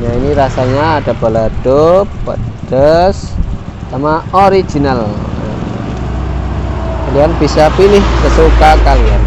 Ya ini rasanya ada balado, pedas, sama original. Kalian bisa pilih sesuka kalian.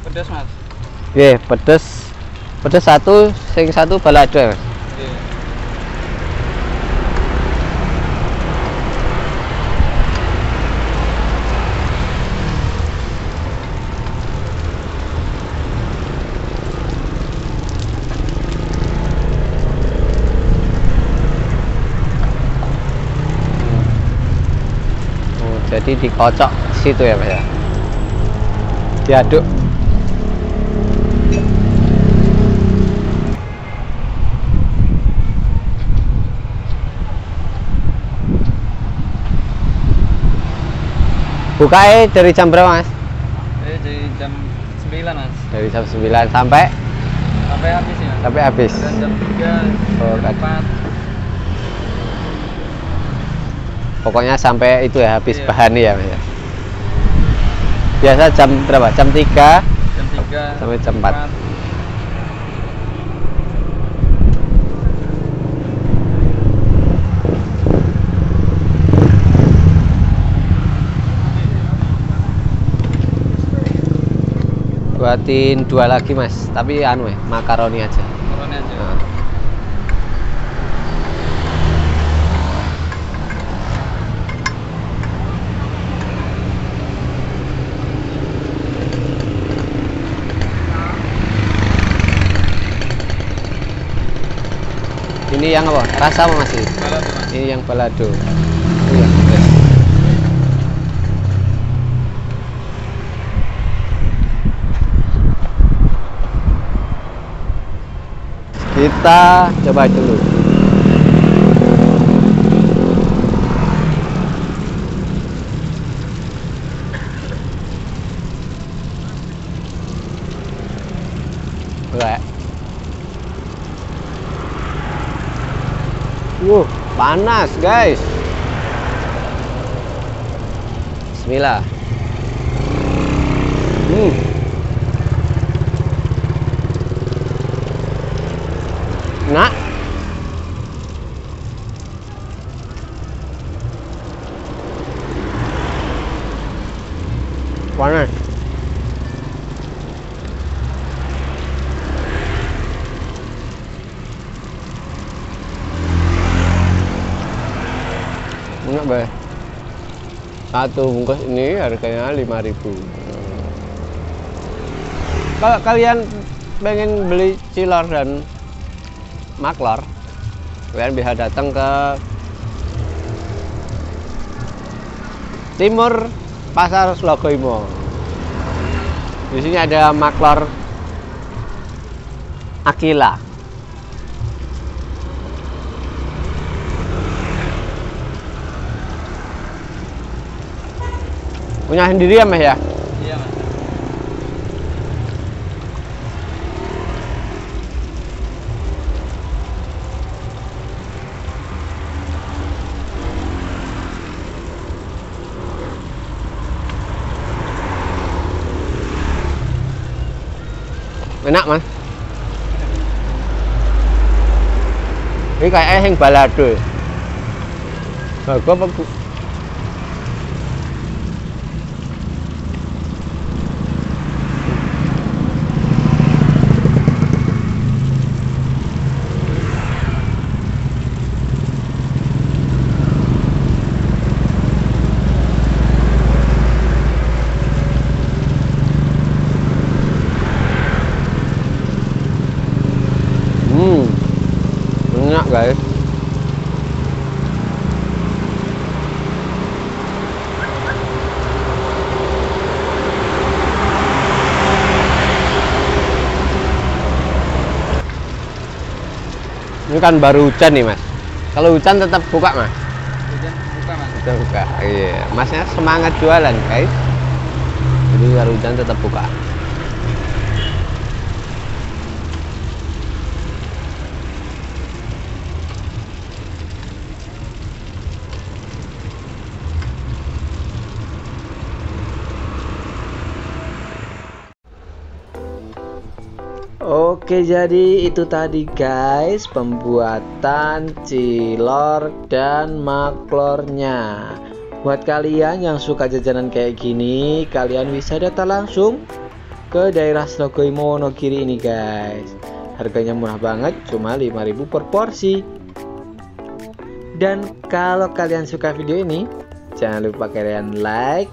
Pedas mas? Oke, pedas satu, sing satu balado mas. Jadi dikocok situ ya mas ya, diaduk. Bukanya dari jam berapa mas? Dari jam 9 mas. Dari jam 9 sampai habis ya? Sampai habis. Dan jam 3, Oh, jam 4. Pokoknya sampai itu ya, habis Iya. bahan ya mas ya. Biasa jam berapa? Jam 3 Jam 3 sampai jam 4. Buatin 2 lagi mas, tapi anu ya, makaroni aja. Makaroni aja. Nah. Ini yang apa? Rasa apa masih? Balado mas. Ini yang balado. Iya, yes. Kita coba dulu. Boleh. Panas guys. Bismillah. Nah, panas. Enak banget. Satu bungkus ini harganya 5.000. Kalau kalian pengen beli cilor dan maklor, kalian bisa datang ke timur Pasar Slogoimo. Di sini ada maklor Akila. Punya sendiri ya mas ya? Iya mas. Enak mas. Ini kayak yang balado. Bagus apa? Enak guys. Ini kan baru hujan nih mas. Kalau hujan tetap buka mas? Hujan buka mas. Tetap buka. Iya. Masnya semangat jualan guys. Jadi kalau hujan tetap buka. Oke, jadi itu tadi guys pembuatan cilor dan maklornya. Buat kalian yang suka jajanan kayak gini, kalian bisa datang langsung ke daerah Slogoimo Wonogiri ini guys. Harganya murah banget, cuma 5.000 per porsi. Dan kalau kalian suka video ini, jangan lupa kalian like,